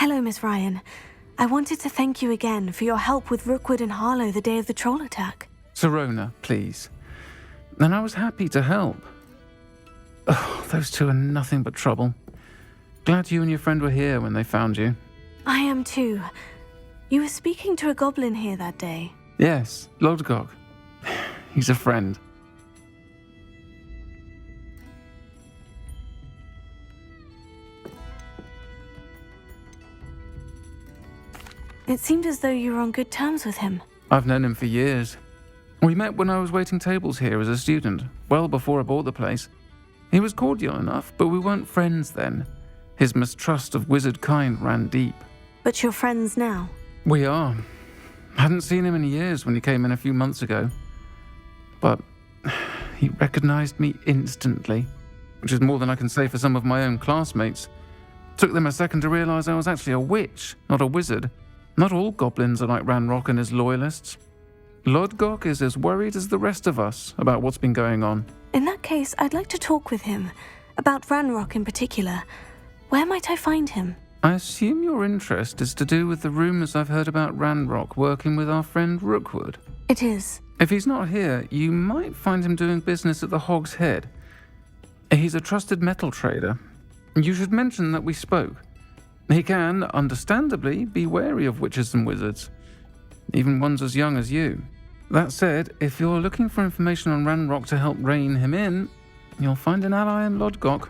Hello, Miss Ryan. I wanted to thank you again for your help with Rookwood and Harlow the day of the troll attack. Sirona, please. And I was happy to help. Oh, those two are nothing but trouble. Glad you and your friend were here when they found you. I am too. You were speaking to a goblin here that day. Yes, Lodgok. He's a friend. It seemed as though you were on good terms with him. I've known him for years. We met when I was waiting tables here as a student, well before I bought the place. He was cordial enough, but we weren't friends then. His mistrust of wizard kind ran deep. But you're friends now? We are. Hadn't seen him in years when he came in a few months ago. But he recognized me instantly, which is more than I can say for some of my own classmates. Took them a second to realize I was actually a witch, not a wizard. Not all goblins are like Ranrock and his loyalists. Lodgok is as worried as the rest of us about what's been going on. In that case, I'd like to talk with him, about Ranrock in particular. Where might I find him? I assume your interest is to do with the rumors I've heard about Ranrock working with our friend Rookwood. It is. If he's not here, you might find him doing business at the Hog's Head. He's a trusted metal trader. You should mention that we spoke. He can, understandably, be wary of witches and wizards, even ones as young as you. That said, if you're looking for information on Ranrock to help rein him in, you'll find an ally in Lodgok.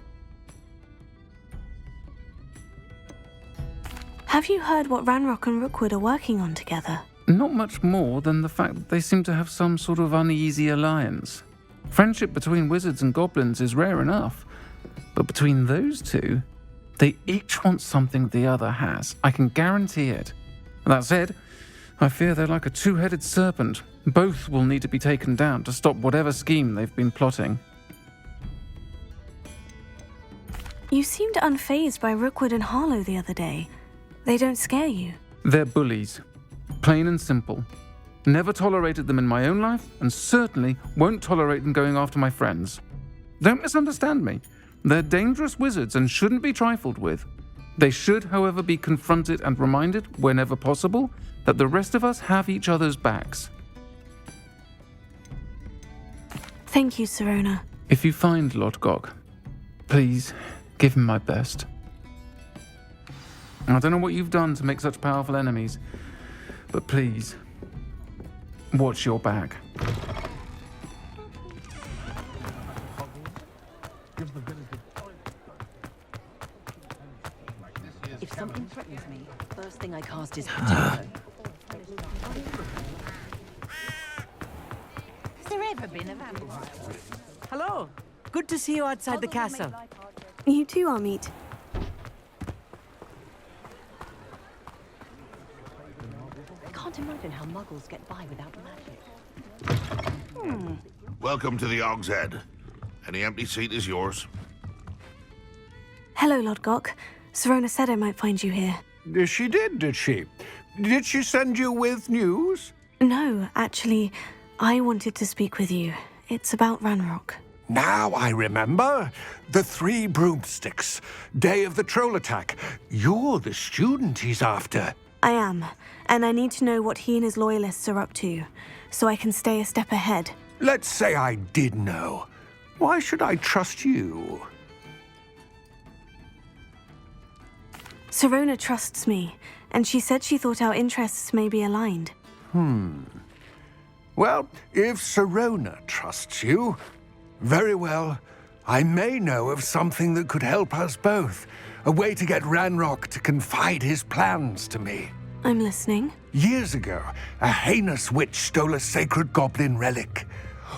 Have you heard what Ranrock and Rookwood are working on together? Not much more than the fact that they seem to have some sort of uneasy alliance. Friendship between wizards and goblins is rare enough, but between those two, they each want something the other has. I can guarantee it. That said, I fear they're like a two-headed serpent. Both will need to be taken down to stop whatever scheme they've been plotting. You seemed unfazed by Rookwood and Harlow the other day. They don't scare you. They're bullies. Plain and simple. Never tolerated them in my own life, and certainly won't tolerate them going after my friends. Don't misunderstand me. They're dangerous wizards and shouldn't be trifled with. They should, however, be confronted and reminded, whenever possible, that the rest of us have each other's backs. Thank you, Sirona. If you find Lodgok, please give him my best. I don't know what you've done to make such powerful enemies, but please, watch your back. If something threatens me, first thing I cast is potato. Has there ever been a vampire? Hello. Good to see you outside the castle. You too, Amit. I can't imagine how muggles get by without magic. Welcome to the Hog's Head. Any empty seat is yours. Hello, Lodgok. Sirona said I might find you here. She did she? Did she send you with news? No, actually, I wanted to speak with you. It's about Ranrock. Now I remember. The 3 broomsticks. Day of the troll attack. You're the student he's after. I am, and I need to know what he and his loyalists are up to, so I can stay a step ahead. Let's say I did know. Why should I trust you? Sirona trusts me, and she said she thought our interests may be aligned. Well, if Sirona trusts you, very well. I may know of something that could help us both. A way to get Ranrock to confide his plans to me. I'm listening. Years ago, a heinous witch stole a sacred goblin relic.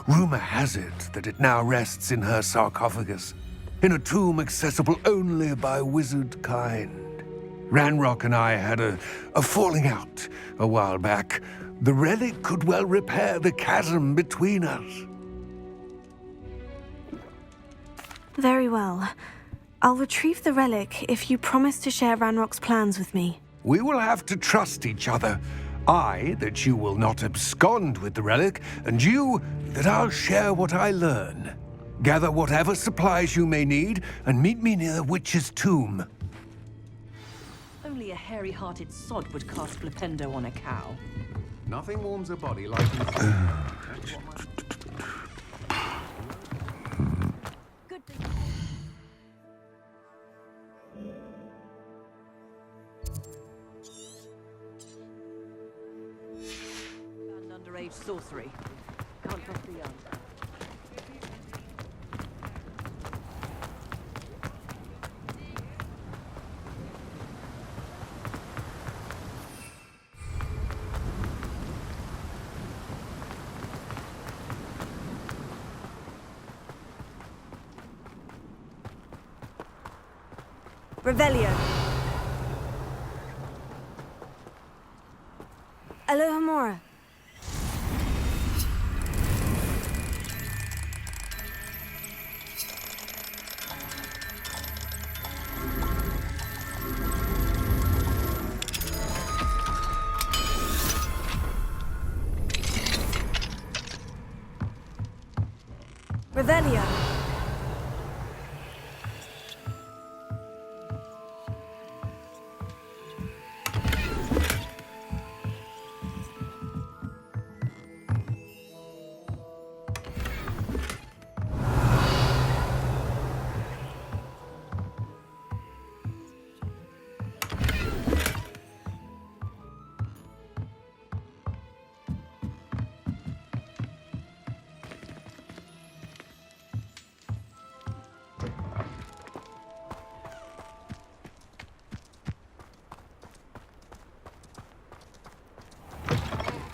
Rumor has it that it now rests in her sarcophagus, in a tomb accessible only by wizard kind. Ranrock and I had a falling out a while back. The relic could well repair the chasm between us. Very well. I'll retrieve the relic if you promise to share Ranrock's plans with me. We will have to trust each other. I, that you will not abscond with the relic, and you, that I'll share what I learn. Gather whatever supplies you may need, and meet me near the witch's tomb. Only a hairy-hearted sod would cast Flipendo on a cow. Nothing warms a body like... Good thing. And underage sorcery. Can't trust the young. Revelio. Alohomora. Revelio.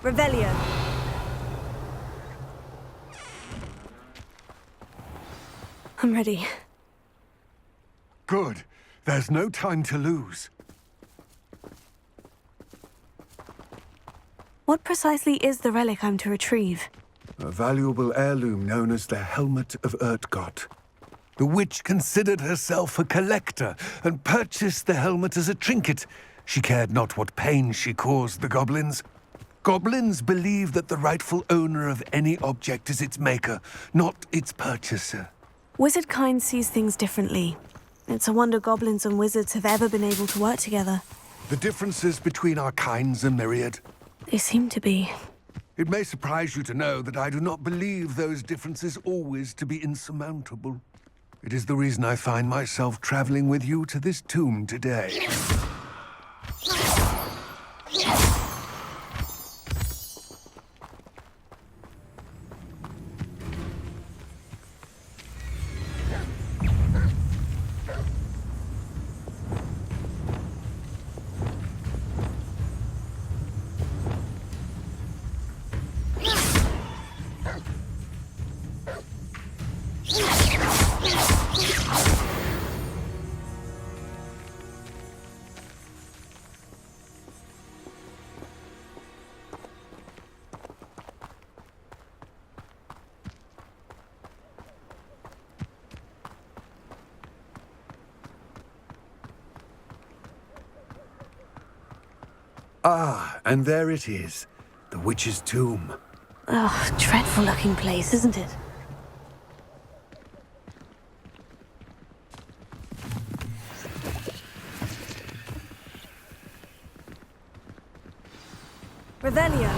Revelio. I'm ready. Good. There's no time to lose. What precisely is the relic I'm to retrieve? A valuable heirloom known as the Helmet of Urtkot. The witch considered herself a collector and purchased the helmet as a trinket. She cared not what pain she caused the goblins. Goblins believe that the rightful owner of any object is its maker, not its purchaser. Wizard kind sees things differently. It's a wonder goblins and wizards have ever been able to work together. The differences between our kinds are myriad. They seem to be. It may surprise you to know that I do not believe those differences always to be insurmountable. It is the reason I find myself traveling with you to this tomb today. Ah, and there it is. The witch's tomb. Oh, dreadful looking place, isn't it? Revelio.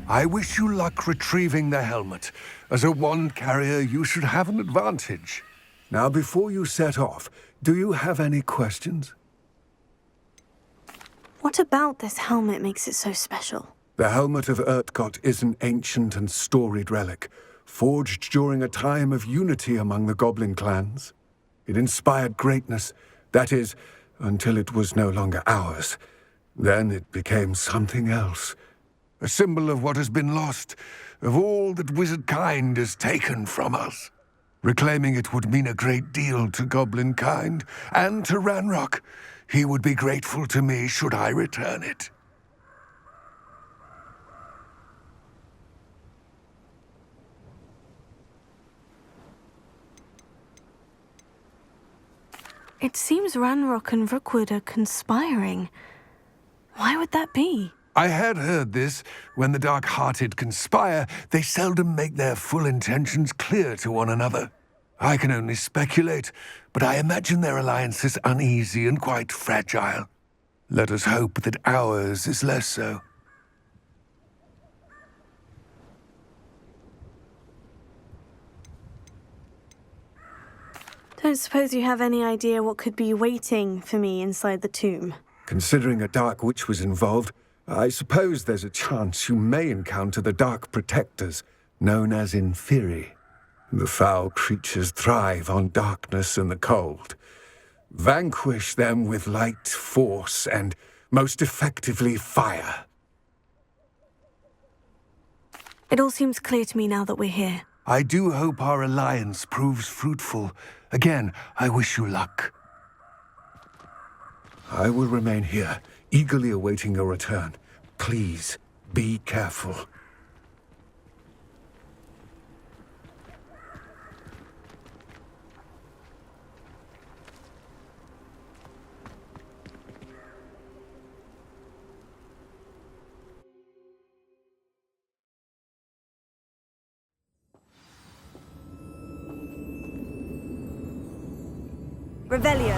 I wish you luck retrieving the helmet. As a wand carrier, you should have an advantage. Now, before you set off, do you have any questions? What about this helmet makes it so special? The Helmet of Urtkot is an ancient and storied relic, forged during a time of unity among the goblin clans. It inspired greatness, that is, until it was no longer ours. Then it became something else. A symbol of what has been lost, of all that wizard kind has taken from us. Reclaiming it would mean a great deal to goblin kind, and to Ranrock. He would be grateful to me should I return it. It seems Ranrock and Rookwood are conspiring. Why would that be? I had heard this. When the dark-hearted conspire, they seldom make their full intentions clear to one another. I can only speculate, but I imagine their alliance is uneasy and quite fragile. Let us hope that ours is less so. Don't suppose you have any idea what could be waiting for me inside the tomb? Considering a Dark Witch was involved, I suppose there's a chance you may encounter the Dark Protectors, known as Inferi. The foul creatures thrive on darkness and the cold. Vanquish them with light, force, and, most effectively, fire. It all seems clear to me now that we're here. I do hope our alliance proves fruitful. Again, I wish you luck. I will remain here, eagerly awaiting your return. Please, be careful. Revelio.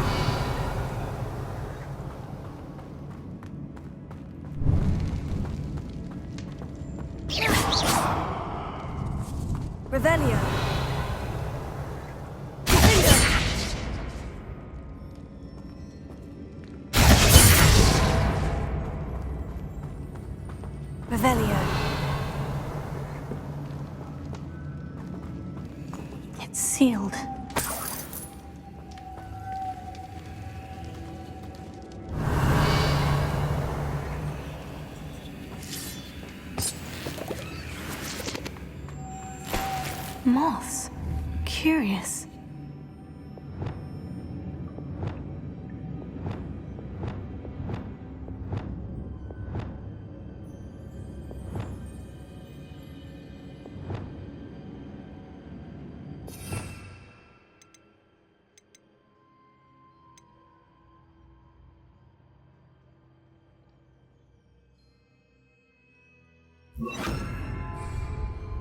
Revelio. Revelio. It's sealed. Moths. Curious.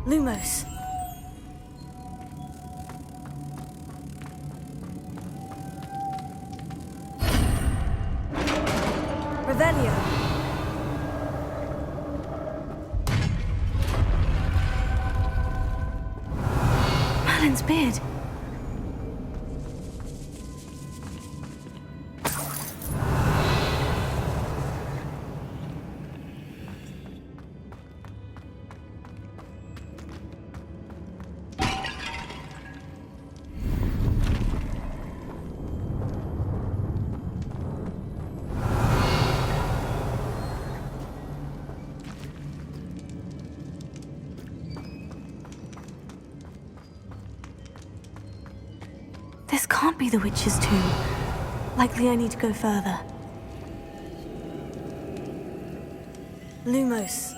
Lumos. Revelio. Merlin's beard. This can't be the witch's tomb. Likely I need to go further. Lumos.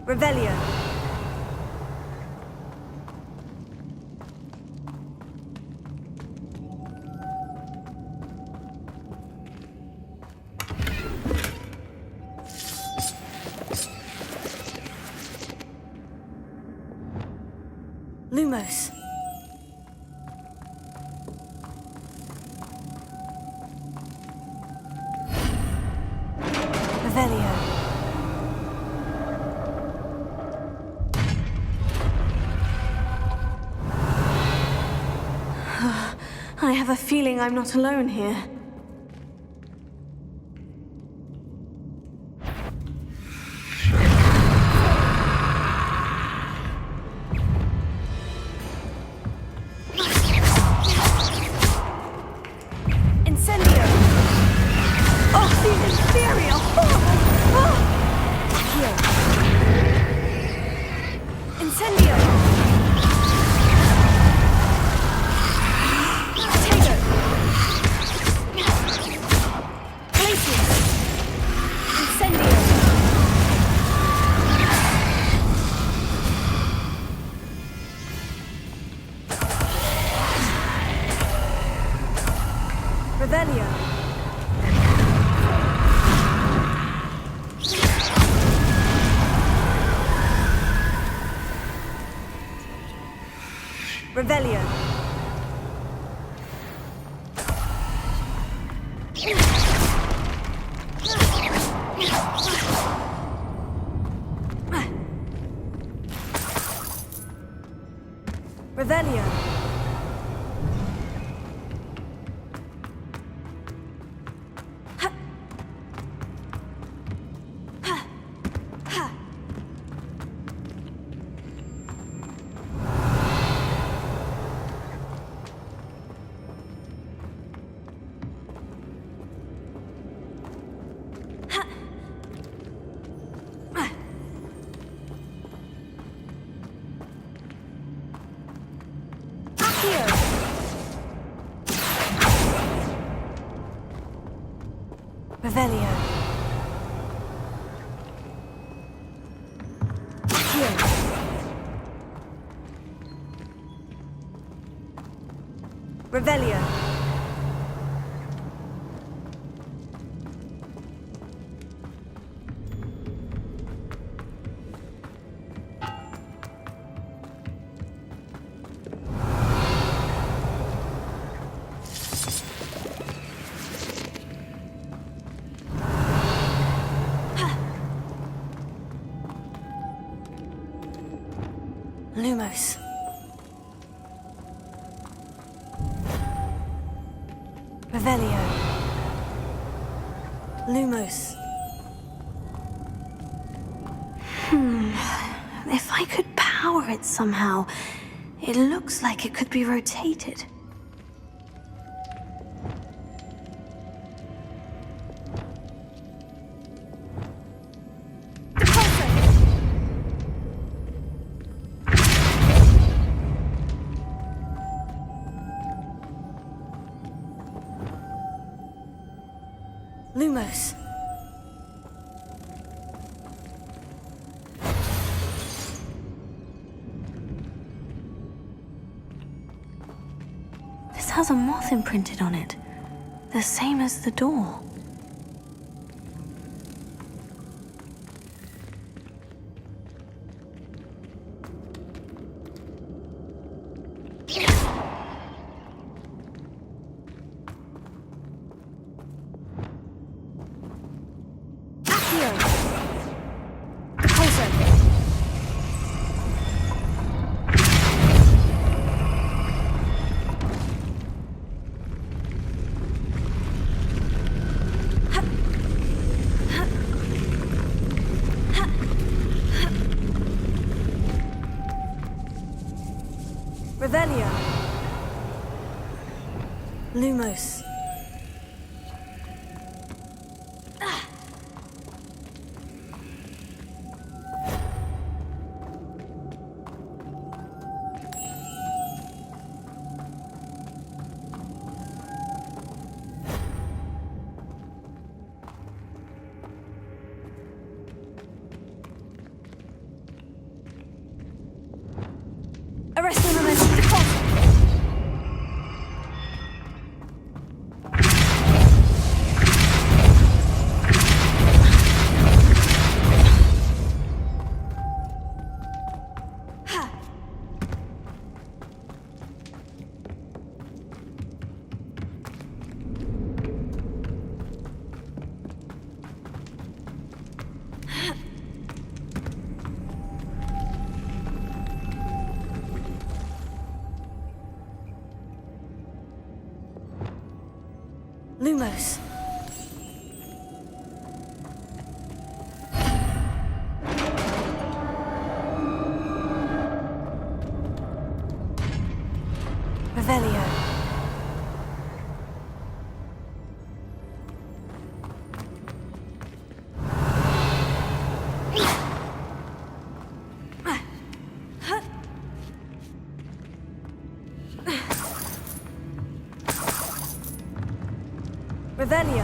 Revelio. Lumos. Revelio. I have a feeling I'm not alone here. Incendio! Oh, the inferior! Oh! Oh! Here. Revelio. Revelio. Revelio. Here. Revelio. Lumos. Revelio. Lumos. If I could power it somehow, it looks like it could be rotated. Lumos. This has a moth imprinted on it, the same as the door. Revelio. Lumos. Arresting momentum. Lumos. Revelio. Revelio.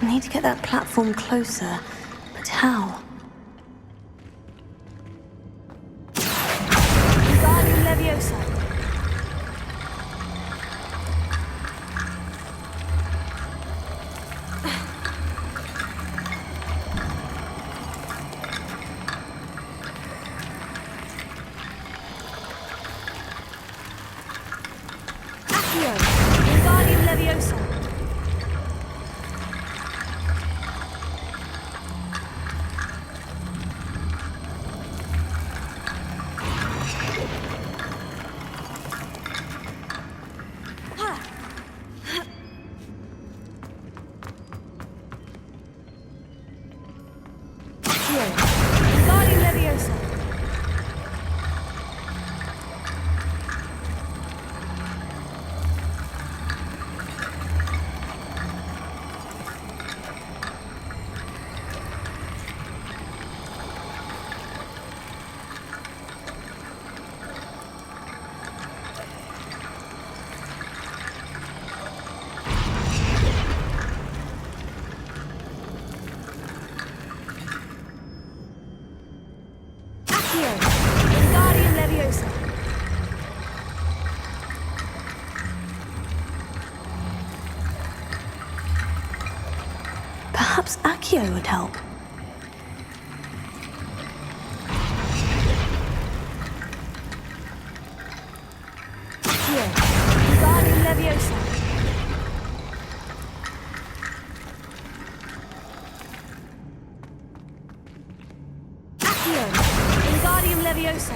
Need to get that platform closer, but how? Wingardium Leviosa. Accio. Wingardium Leviosa. Wingardium Leviosa. Accio. Wingardium Leviosa. Perhaps Accio would help. Accio. Wingardium Leviosa. Accio. Wingardium Leviosa.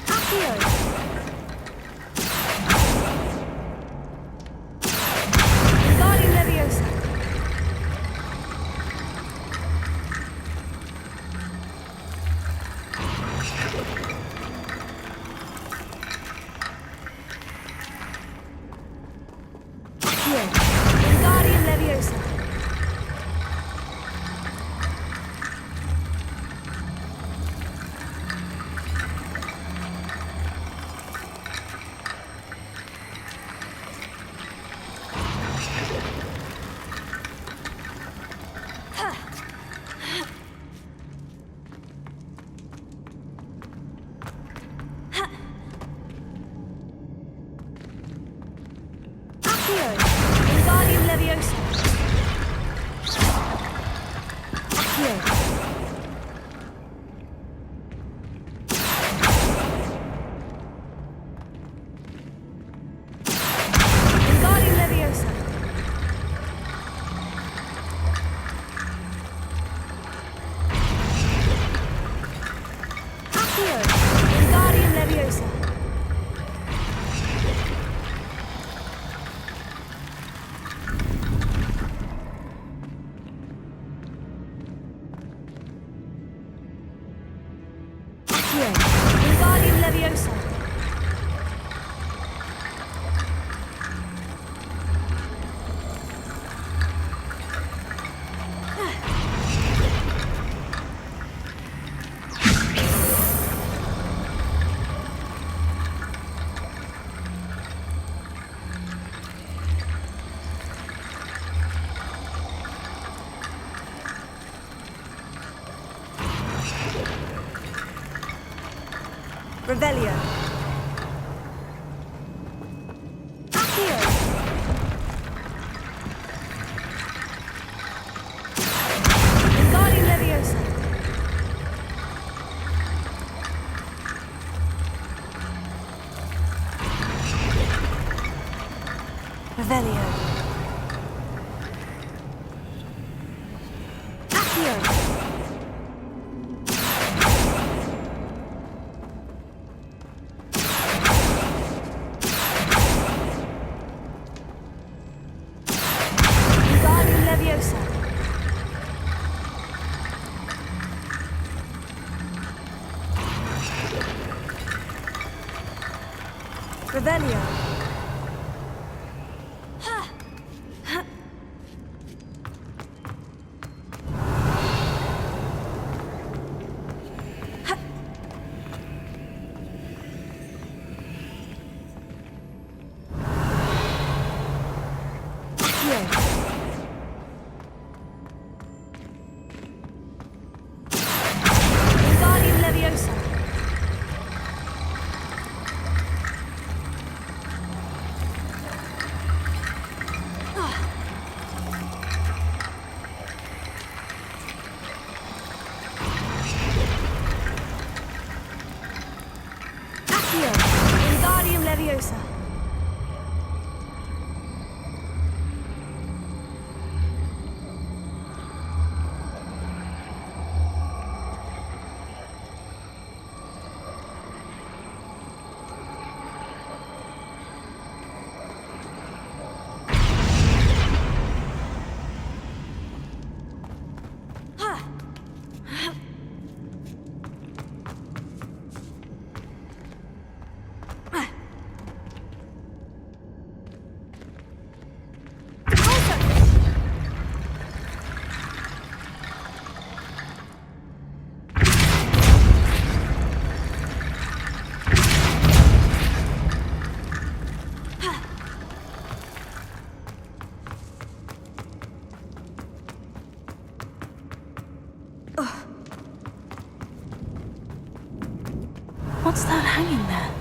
Accio. Wingardium Leviosa. Accio. Wingardium Leviosa. Accio. Wingardium Leviosa. Accio. Wingardium Leviosa. Accio. Wingardium Leviosa. Accio. Wingardium Leviosa. Revelio. Accio. Wingardium Leviosa. Revelio. Accio. Wingardium Leviosa. Revelio. What's that hanging there?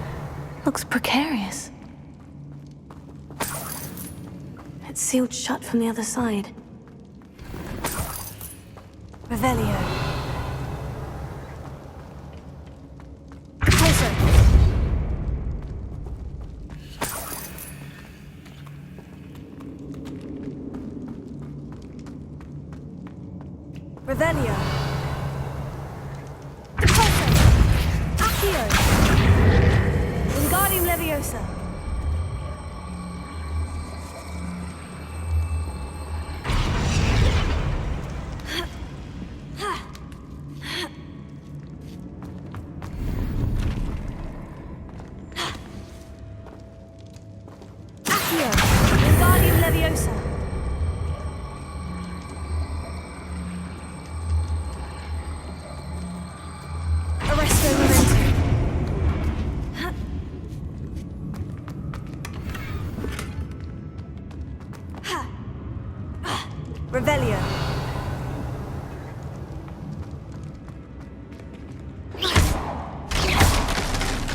Looks precarious. It's sealed shut from the other side. Revelio. Closer. Revelio. Closer. Accio. Wingardium Leviosa. Accio. Wingardium Leviosa. Arresto Memento. Revelio.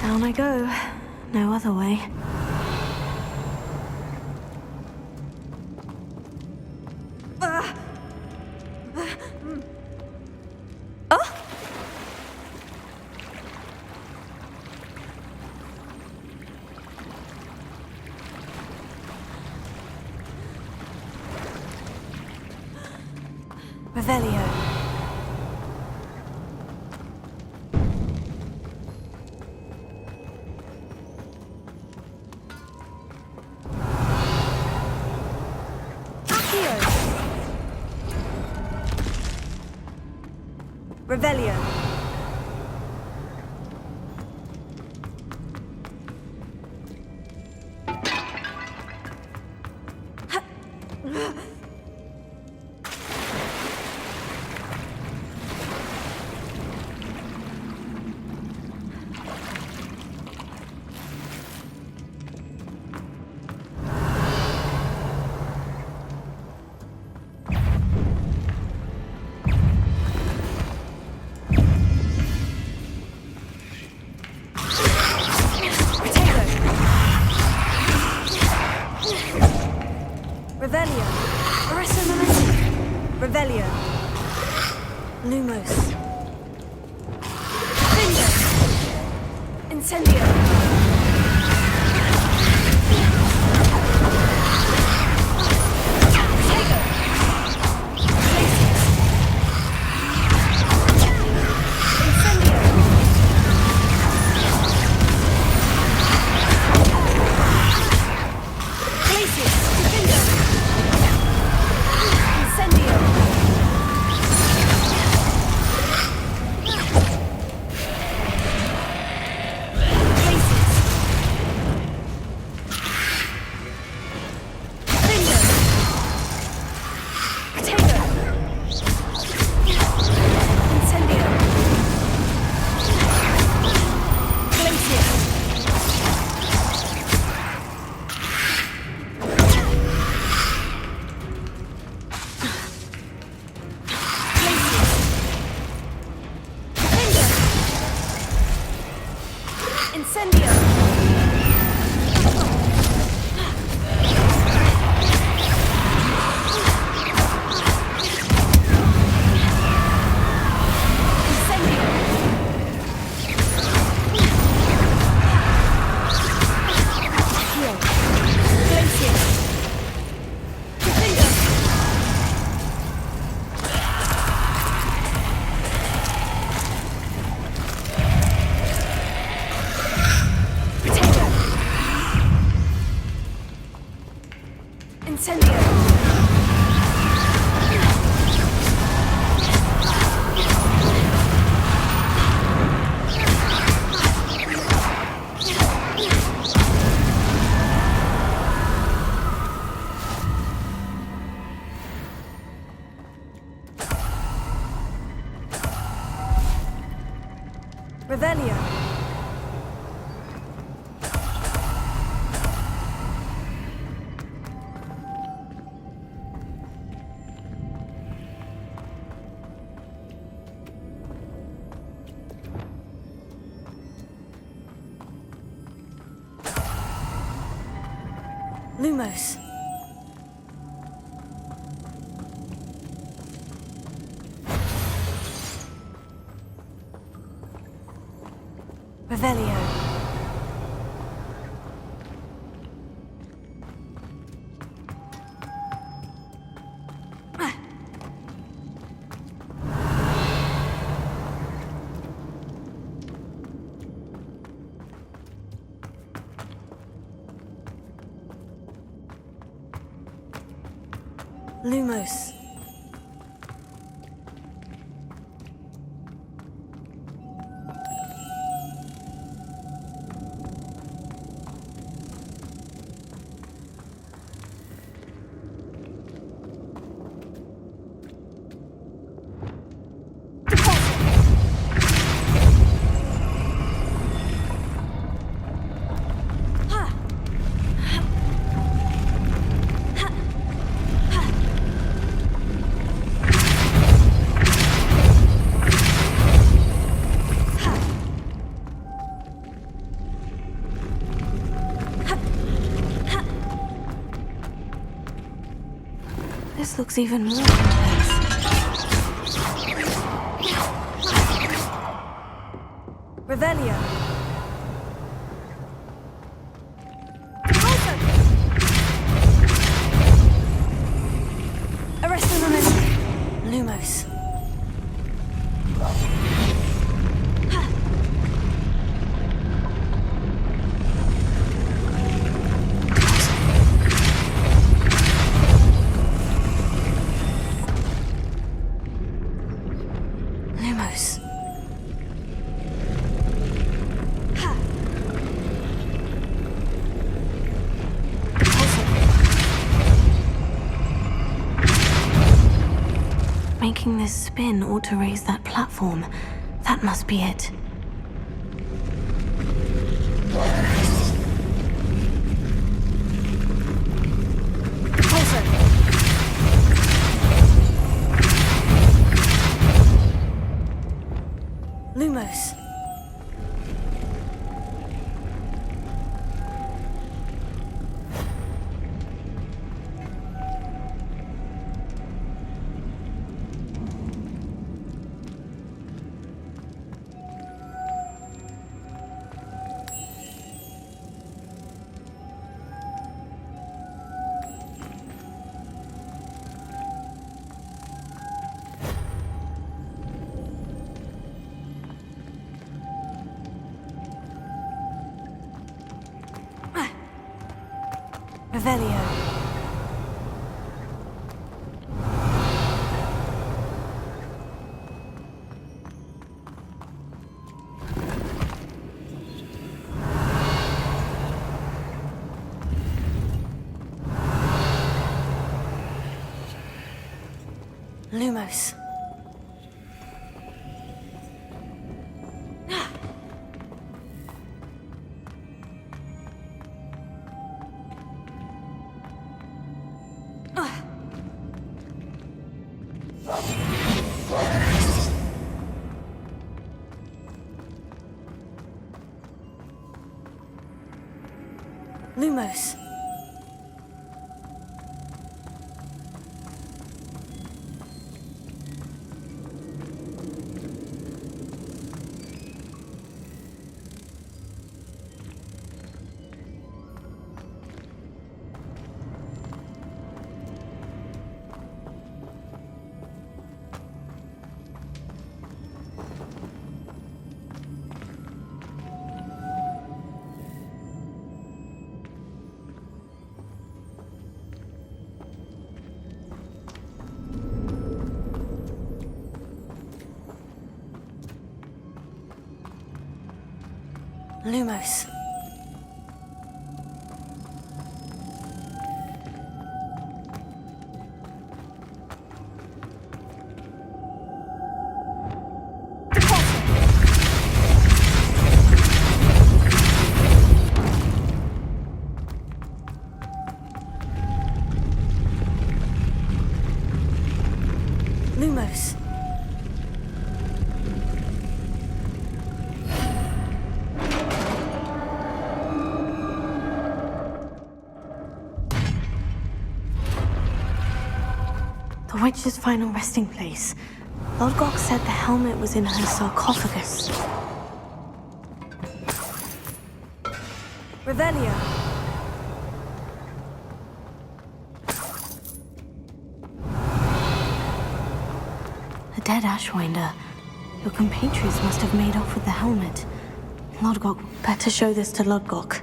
Down I go. No other way. Revelio. Accio. Revelio. Revelio. Arresto Memento. Revelio. Lumos. Finger. Incendio. Protego. Glacius. Incendio. Glacius. Defender. Incendio. Incendio! Incendio! Revelio. Lumos. Revelio. Lumos. This looks even more complex. Revelio. Arresto momentum. Lumos. Lumos. Making this spin ought to raise that platform. That must be it. Lumos. Revelio. Lumos. Lumos. Lumos. Lumos. Witch's final resting place. Lodgok said the helmet was in her sarcophagus. Revelio. A dead Ashwinder. Your compatriots must have made off with the helmet. Lodgok, better show this to Lodgok.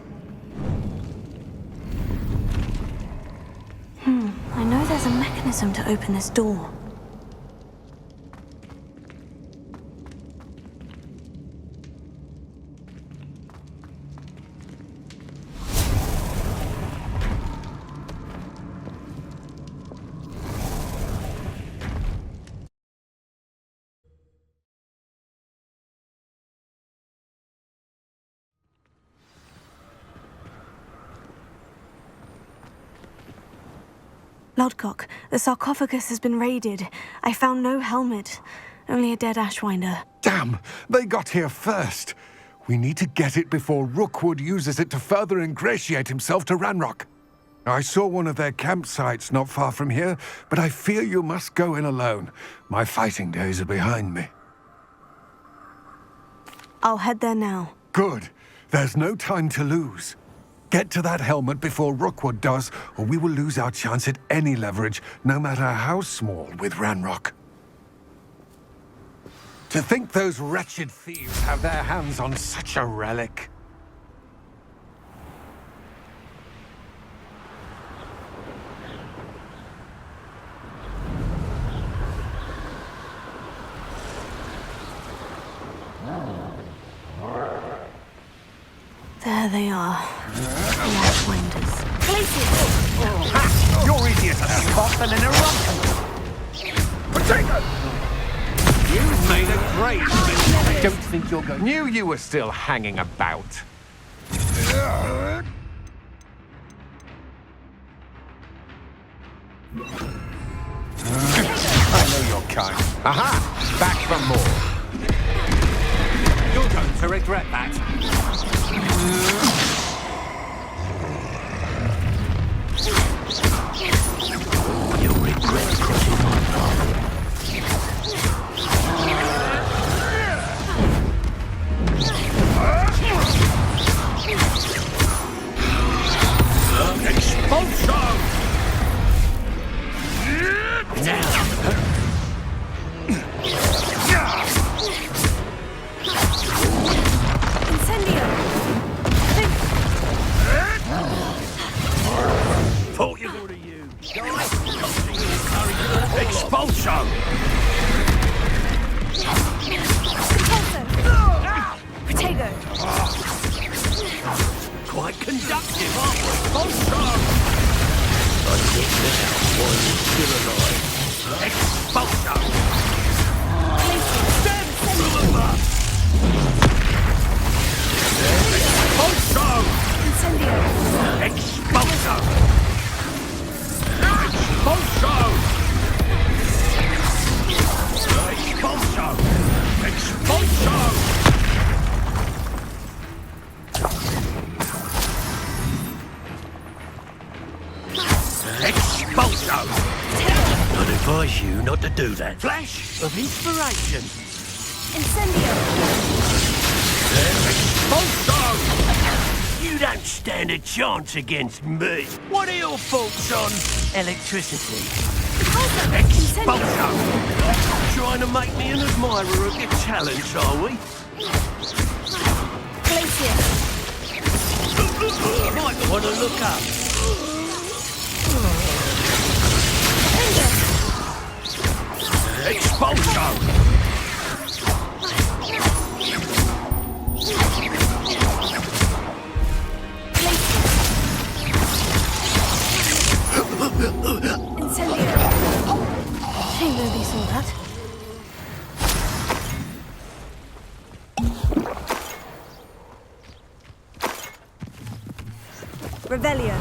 I know there's a mechanism to open this door. Lodgok, the sarcophagus has been raided. I found no helmet, only a dead Ashwinder. Damn! They got here first. We need to get it before Rookwood uses it to further ingratiate himself to Ranrock. I saw one of their campsites not far from here, but I fear you must go in alone. My fighting days are behind me. I'll head there now. Good. There's no time to lose. Get to that helmet before Rookwood does, or we will lose our chance at any leverage, no matter how small, with Ranrock. To think those wretched thieves have their hands on such a relic. There they are. The Ashwinders. You're easier to spot than in a rock. Potato! You've made a great mistake. I don't think you're going. Knew you were still hanging about. I know your kind. Aha! Back for more. You're going to regret that. You'll regret crossing my path. Expulsion! Incendio! Thought you would have used. Expulsion! Protego! Quite conductive, aren't we? Expulsion! I think now why you're still alive. Expulsion! Expulsion! Incendio! Expulsion! Expulsion! Expulsion! Expulsion! Expulsion! I'd advise you not to do that. Flash of inspiration. Incendio! Expulsion! You don't stand a chance against me. What are your thoughts on electricity? Expulsion! Trying to make me an admirer of your talents, are we? Glacier! Might want to look up. Expulsion! Incendio! Shame nobody saw that. Revelio.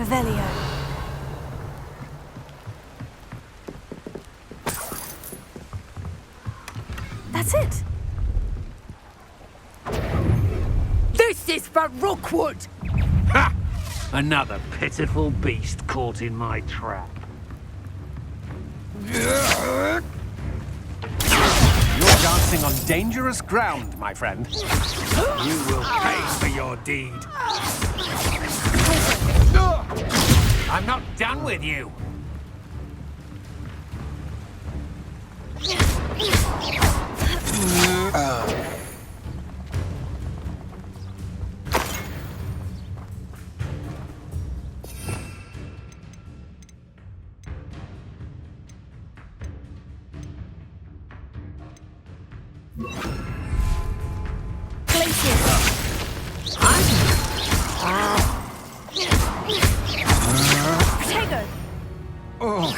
Revelio. That's it. This is for Rookwood! Ha! Another pitiful beast caught in my trap. You're dancing on dangerous ground, my friend. You will pay for your deed. I'm not done with you. Protego. Oh.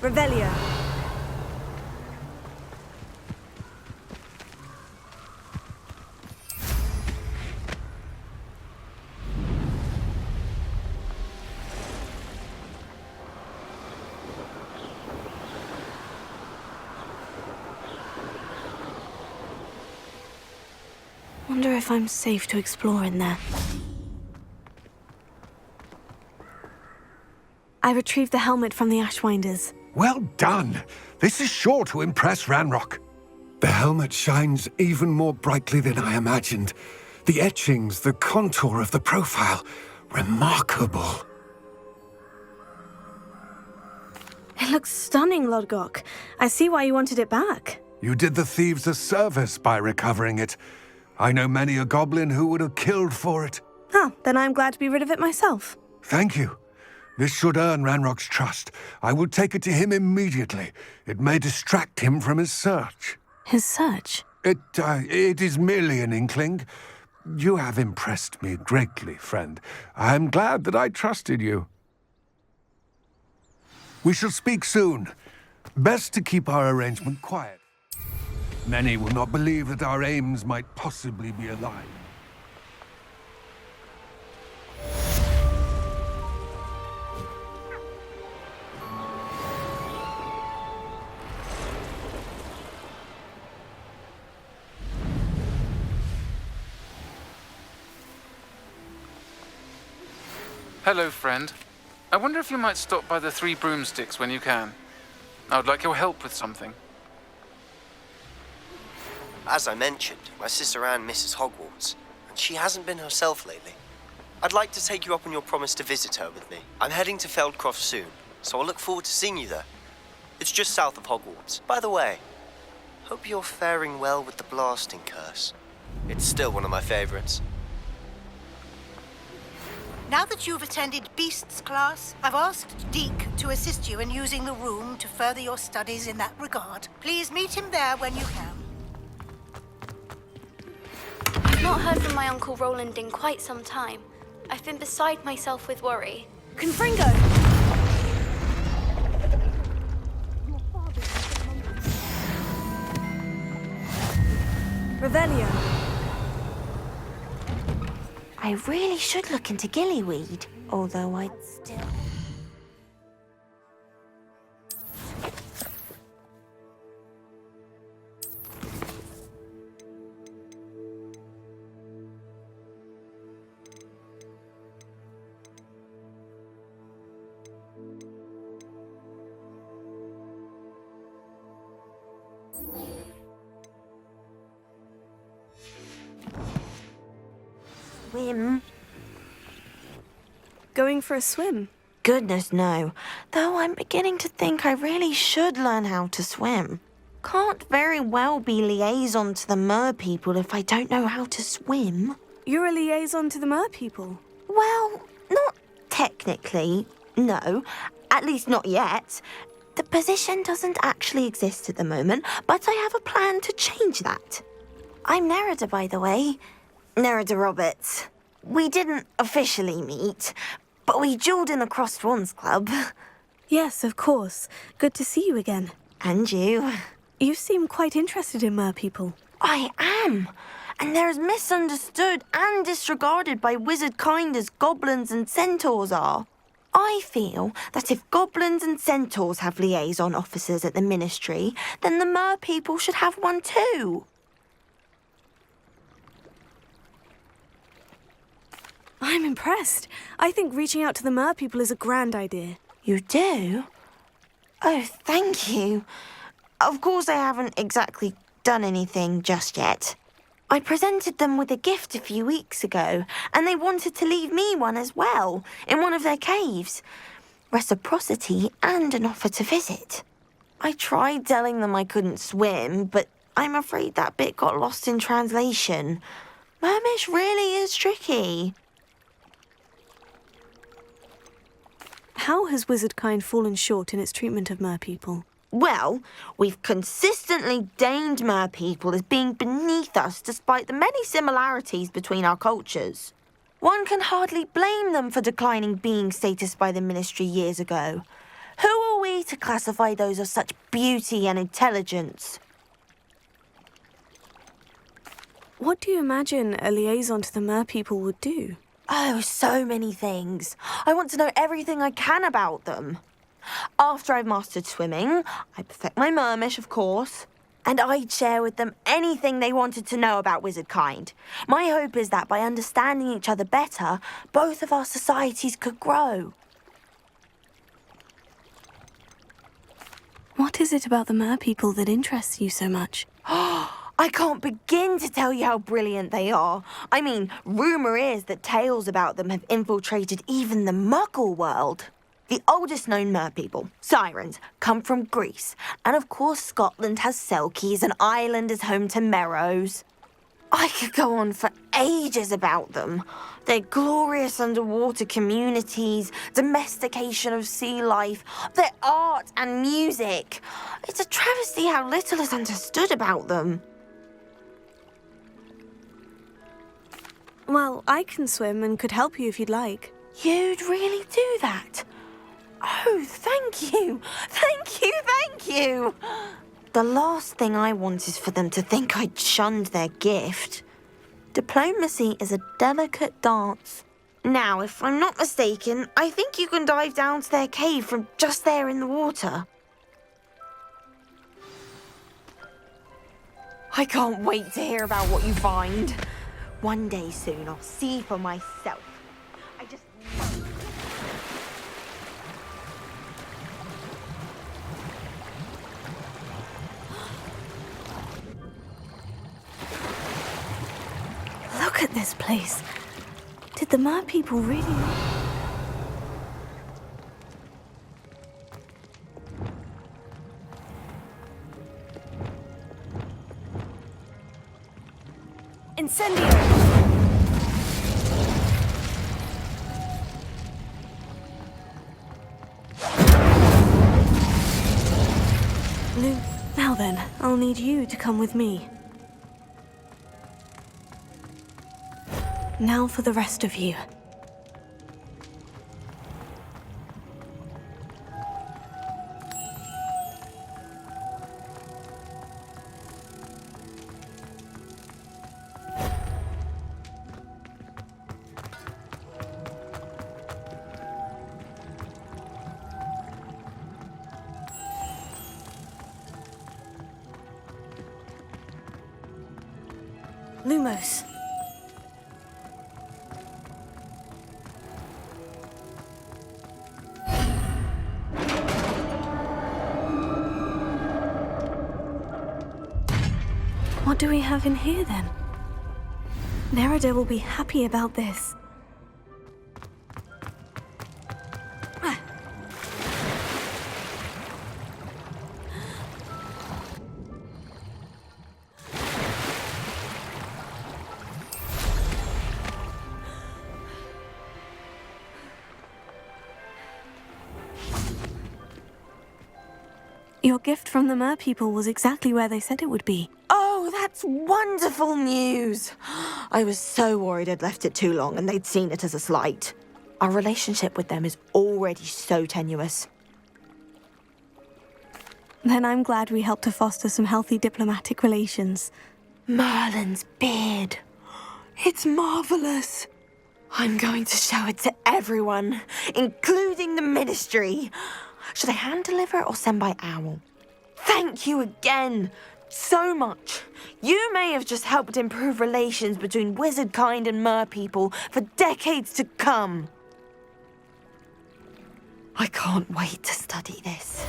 Revelio. Wonder if I'm safe to explore in there. I retrieved the helmet from the Ashwinders. Well done. This is sure to impress Ranrock. The helmet shines even more brightly than I imagined. The etchings, the contour of the profile. Remarkable. It looks stunning, Lodgok. I see why you wanted it back. You did the thieves a service by recovering it. I know many a goblin who would have killed for it. Ah, then I'm glad to be rid of it myself. Thank you. This should earn Ranrock's trust. I will take it to him immediately. It may distract him from his search. His search? It is merely an inkling. You have impressed me greatly, friend. I am glad that I trusted you. We shall speak soon. Best to keep our arrangement quiet. Many will not believe that our aims might possibly be aligned. Hello, friend. I wonder if you might stop by the Three Broomsticks when you can. I would like your help with something. As I mentioned, my sister Anne misses Hogwarts, and she hasn't been herself lately. I'd like to take you up on your promise to visit her with me. I'm heading to Feldcroft soon, so I'll look forward to seeing you there. It's just south of Hogwarts. By the way, hope you're faring well with the blasting curse. It's still one of my favorites. Now that you've attended Beasts class, I've asked Deke to assist you in using the room to further your studies in that regard. Please meet him there when you can. I've not heard from my Uncle Roland in quite some time. I've been beside myself with worry. Confringo! Revelio. I really should look into gillyweed, although I'd still... Swim? Going for a swim? Goodness, no. Though I'm beginning to think I really should learn how to swim. Can't very well be liaison to the mer people if I don't know how to swim. You're a liaison to the mer people? Well, not technically, no. At least not yet. The position doesn't actually exist at the moment, but I have a plan to change that. I'm Nerida, by the way. Nerida Roberts. We didn't officially meet, but we duelled in the Crossed Swans Club. Yes, of course. Good to see you again. And you. You seem quite interested in merpeople. I am. And they're as misunderstood and disregarded by wizard kind as goblins and centaurs are. I feel that if goblins and centaurs have liaison officers at the Ministry, then the merpeople should have one too. I'm impressed. I think reaching out to the merpeople is a grand idea. You do? Oh, thank you. Of course I haven't exactly done anything just yet. I presented them with a gift a few weeks ago, and they wanted to leave me one as well, in one of their caves. Reciprocity and an offer to visit. I tried telling them I couldn't swim, but I'm afraid that bit got lost in translation. Mermish really is tricky. How has wizardkind fallen short in its treatment of merpeople? Well, we've consistently deemed merpeople as being beneath us despite the many similarities between our cultures. One can hardly blame them for declining being status by the Ministry years ago. Who are we to classify those of such beauty and intelligence? What do you imagine a liaison to the merpeople would do? Oh, so many things. I want to know everything I can about them. After I've mastered swimming, I perfect my mermish, of course, and I'd share with them anything they wanted to know about wizardkind. My hope is that by understanding each other better, both of our societies could grow. What is it about the merpeople that interests you so much? I can't begin to tell you how brilliant they are. I mean, rumour is that tales about them have infiltrated even the Muggle world. The oldest known merpeople, sirens, come from Greece. And of course Scotland has Selkies and Ireland is home to Merrows. I could go on for ages about them. Their glorious underwater communities, domestication of sea life, their art and music. It's a travesty how little is understood about them. Well, I can swim and could help you if you'd like. You'd really do that? Oh, thank you! Thank you, thank you! The last thing I want is for them to think I'd shunned their gift. Diplomacy is a delicate dance. Now, if I'm not mistaken, I think you can dive down to their cave from just there in the water. I can't wait to hear about what you find. One day soon, I'll see for myself. I just... Look at this place. Did the merpeople really... Incendio! Lou, now then, I'll need you to come with me. Now for the rest of you. Lumos. What do we have in here, then? Nerida will be happy about this. Your gift from the merpeople was exactly where they said it would be. Oh, that That's wonderful news. I was so worried I'd left it too long and they'd seen it as a slight. Our relationship with them is already so tenuous. Then I'm glad we helped to foster some healthy diplomatic relations. Merlin's beard. It's marvelous. I'm going to show it to everyone, including the Ministry. Should I hand deliver it or send by owl? Thank you again so much. You may have just helped improve relations between wizard kind and mer people for decades to come. I can't wait to study this.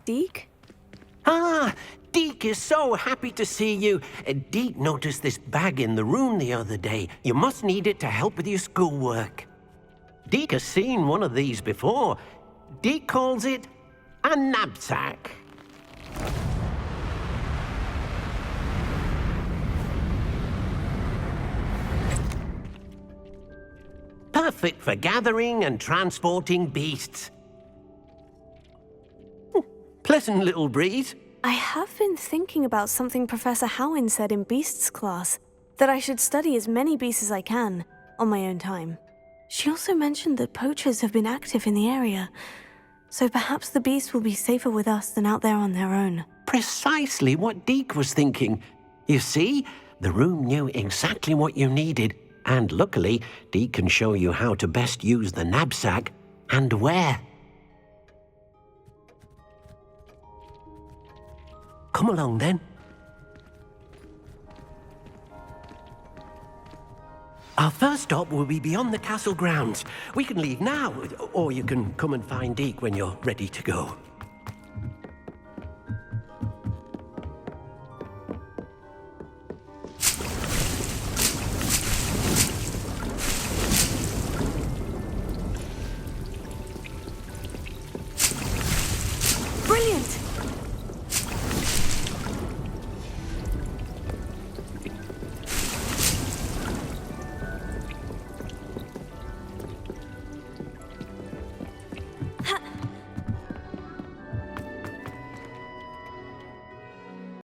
Deke? Ah, Deke is so happy to see you. Deke noticed this bag in the room the other day. You must need it to help with your schoolwork. Deke has seen one of these before. Deke calls it a knapsack. Perfect for gathering and transporting beasts. Pleasant little breeze. I have been thinking about something Professor Howin said in Beasts class, that I should study as many beasts as I can, on my own time. She also mentioned that poachers have been active in the area, so perhaps the beasts will be safer with us than out there on their own. Precisely what Deke was thinking. You see, the room knew exactly what you needed, and luckily, Deke can show you how to best use the knapsack and where. Come along, then. Our first stop will be beyond the castle grounds. We can leave now, or you can come and find Deke when you're ready to go.